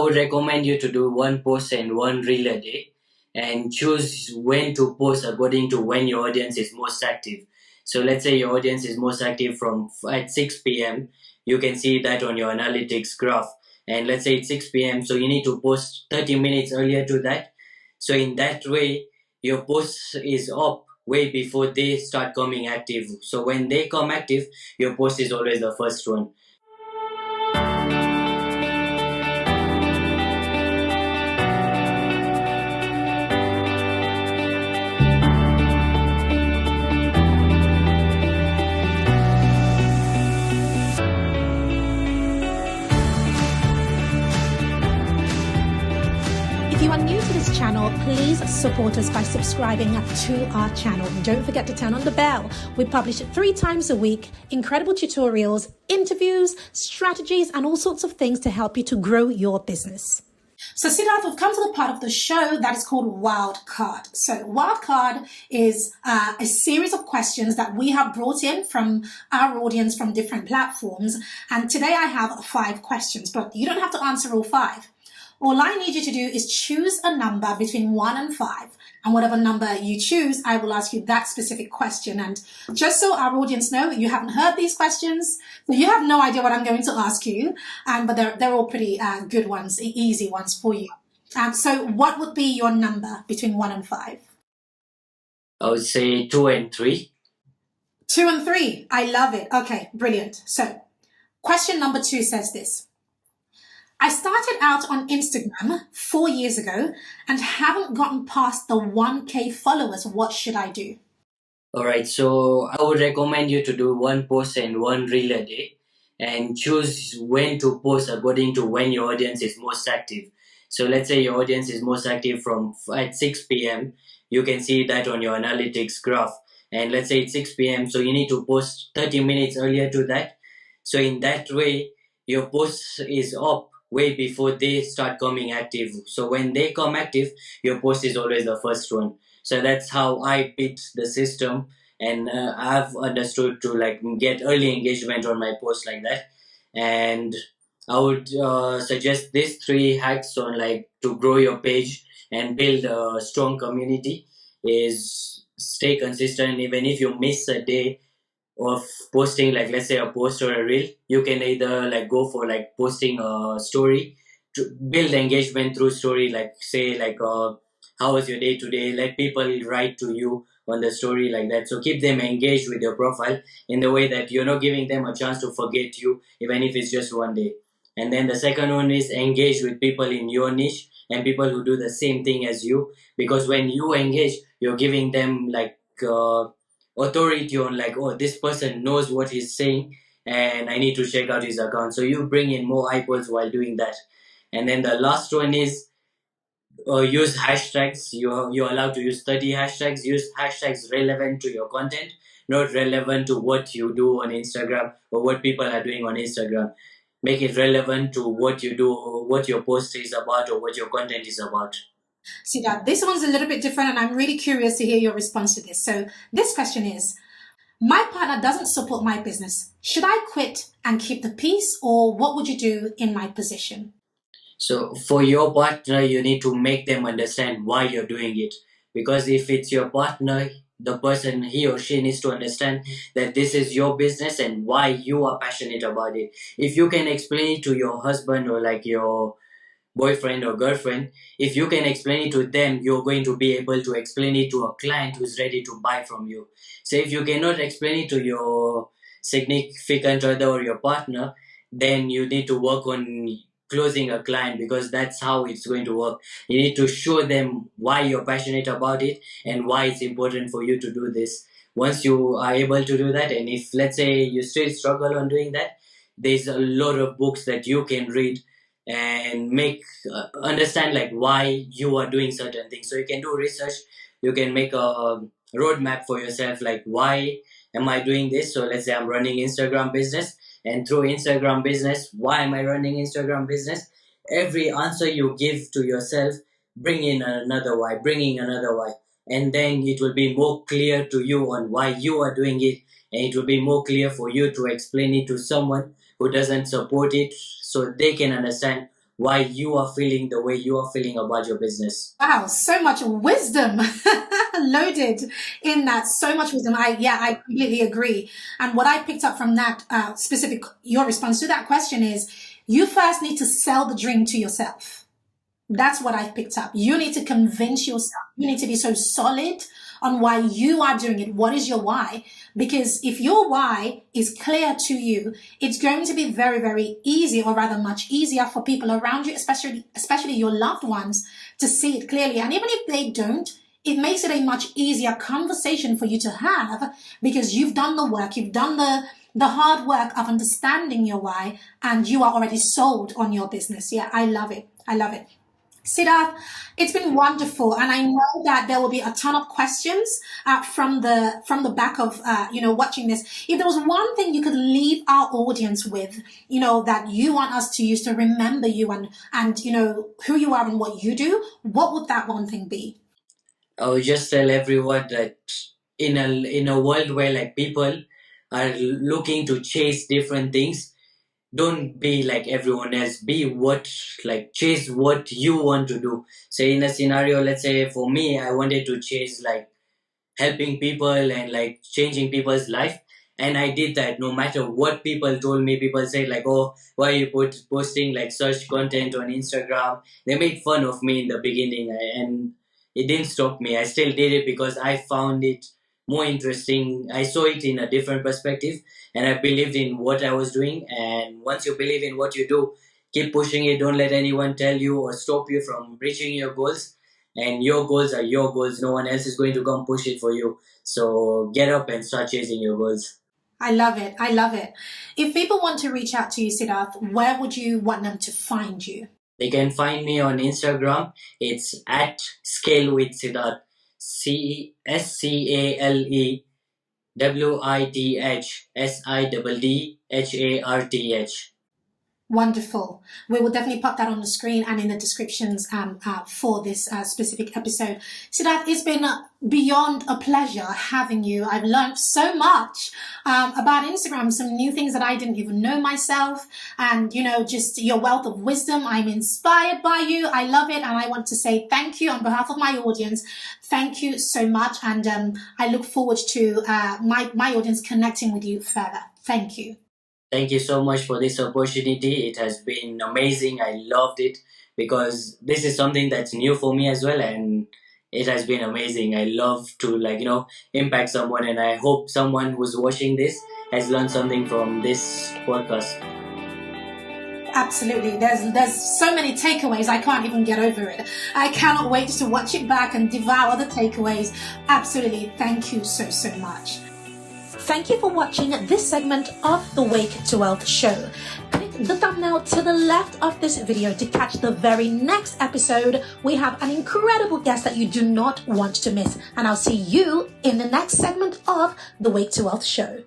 would recommend you to do one post and one reel a day and choose when to post according to when your audience is most active. So let's say your audience is most active from at 6 p.m. You can see that on your analytics graph. And let's say it's 6 p.m. So you need to post 30 minutes earlier to that. So in that way, your post is up way before they start coming active. So when they come active, your post is always the first one. If you are new to this channel, please support us by subscribing to our channel. And don't forget to turn on the bell. We publish 3 times a week, incredible tutorials, interviews, strategies, and all sorts of things to help you to grow your business. So Siddharth, we've come to the part of the show that is called Wildcard. So Wildcard is a series of questions that we have brought in from our audience from different platforms. And today I have 5 questions, but you don't have to answer all 5. All I need you to do is choose a number between 1 and 5. And whatever number you choose, I will ask you that specific question. And just so our audience know, you haven't heard these questions, so you have no idea what I'm going to ask you. But they're all pretty good ones, easy ones for you. So what would be your number between 1 and 5? I would say 2 and 3. 2 and 3. I love it. Okay, brilliant. So question number 2 says this. I started out on Instagram 4 years ago and haven't gotten past the 1K followers. What should I do? All right, so I would recommend you to do one post and one reel a day and choose when to post according to when your audience is most active. So let's say your audience is most active from at 6 p.m. You can see that on your analytics graph. And let's say it's 6 p.m. So you need to post 30 minutes earlier to that. So in that way, your post is up way before they start coming active. So when they come active, your post is always the first one. So that's how I picked the system, and I've understood to get early engagement on my post like that. And I would suggest these 3 hacks on to grow your page and build a strong community is stay consistent. Even if you miss a day of posting, let's say a post or a reel, you can either go for posting a story to build engagement through story, how was your day today, let people write to you on the story like that. So keep them engaged with your profile in the way that you're not giving them a chance to forget you, even if it's just one day. And then the second one is engage with people in your niche and people who do the same thing as you, because when you engage, you're giving them authority on oh, this person knows what he's saying and I need to check out his account. So you bring in more eyeballs while doing that. And then the last one is use hashtags. You're allowed to use 30 hashtags. Use hashtags relevant to your content, not relevant to what you do on Instagram or what people are doing on Instagram. Make it relevant to what you do, or what your post is about, or what your content is about. See that this one's a little bit different, and I'm really curious to hear your response to this. So this question is, my partner doesn't support my business. Should I quit and keep the peace, or what would you do in my position? So for your partner, you need to make them understand why you're doing it. Because if it's your partner, the person, he or she needs to understand that this is your business and why you are passionate about it. If you can explain it to your husband or your boyfriend or girlfriend, if you can explain it to them, you're going to be able to explain it to a client who's ready to buy from you. So if you cannot explain it to your significant other or your partner, then you need to work on closing a client, because that's how it's going to work. You need to show them why you're passionate about it and why it's important for you to do this. Once you are able to do that, and if let's say you still struggle on doing that, there's a lot of books that you can read and make understand why you are doing certain things. So you can do research, you can make a roadmap for yourself, why am I doing this? So let's say I'm running Instagram business, and through Instagram business, why am I running Instagram business? Every answer you give to yourself, bring in another why, and then it will be more clear to you on why you are doing it, and it will be more clear for you to explain it to someone who doesn't support it, so they can understand why you are feeling the way you are feeling about your business. Wow, so much wisdom loaded in that. So much wisdom. I completely agree. And what I picked up from that your response to that question is, you first need to sell the dream to yourself. That's what I've picked up. You need to convince yourself. You need to be so solid on why you are doing it. What is your why? Because if your why is clear to you, it's going to be very, very easy, or rather much easier for people around you, especially your loved ones, to see it clearly. And even if they don't, it makes it a much easier conversation for you to have, because you've done the work, you've done the hard work of understanding your why, and you are already sold on your business. Yeah, I love it. I love it. Siddharth, it's been wonderful, and I know that there will be a ton of questions from the back of watching this. If there was one thing you could leave our audience with, that you want us to use to remember you and who you are and what you do, what would that one thing be? I would just tell everyone that in a world where like people are looking to chase different things, don't be like everyone else. Chase what you want to do. Say in a scenario, let's say for me, I wanted to chase like helping people and like changing people's life, and I did that no matter what people told me. People said like, oh, why are you posting like such content on Instagram? They made fun of me in the beginning, and it didn't stop me. I still did it because I found it more interesting. I saw it in a different perspective, and I believed in what I was doing. And once you believe in what you do, keep pushing it. Don't let anyone tell you or stop you from reaching your goals. And your goals are your goals. No one else is going to come push it for you. So get up and start chasing your goals. I love it. I love it. If people want to reach out to you, Siddharth, where would you want them to find you? They can find me on Instagram. It's at Scale with Siddharth. ScaleWidHSiddharth. Wonderful. We will definitely pop that on the screen and in the descriptions for this specific episode. Siddharth, it's been beyond a pleasure having you. I've learned so much about Instagram, some new things that I didn't even know myself, and just your wealth of wisdom. I'm inspired by you. I love it, and I want to say thank you on behalf of my audience. Thank you so much, and I look forward to my audience connecting with you further. Thank you. Thank you so much for this opportunity. It has been amazing. I loved it because this is something that's new for me as well, and it has been amazing. I love to impact someone, and I hope someone who's watching this has learned something from this podcast. Absolutely. There's so many takeaways. I can't even get over it. I cannot wait to watch it back and devour the takeaways. Absolutely. Thank you so much. Thank you for watching this segment of the Wake to Wealth show. Click the thumbnail to the left of this video to catch the very next episode. We have an incredible guest that you do not want to miss. And I'll see you in the next segment of the Wake to Wealth show.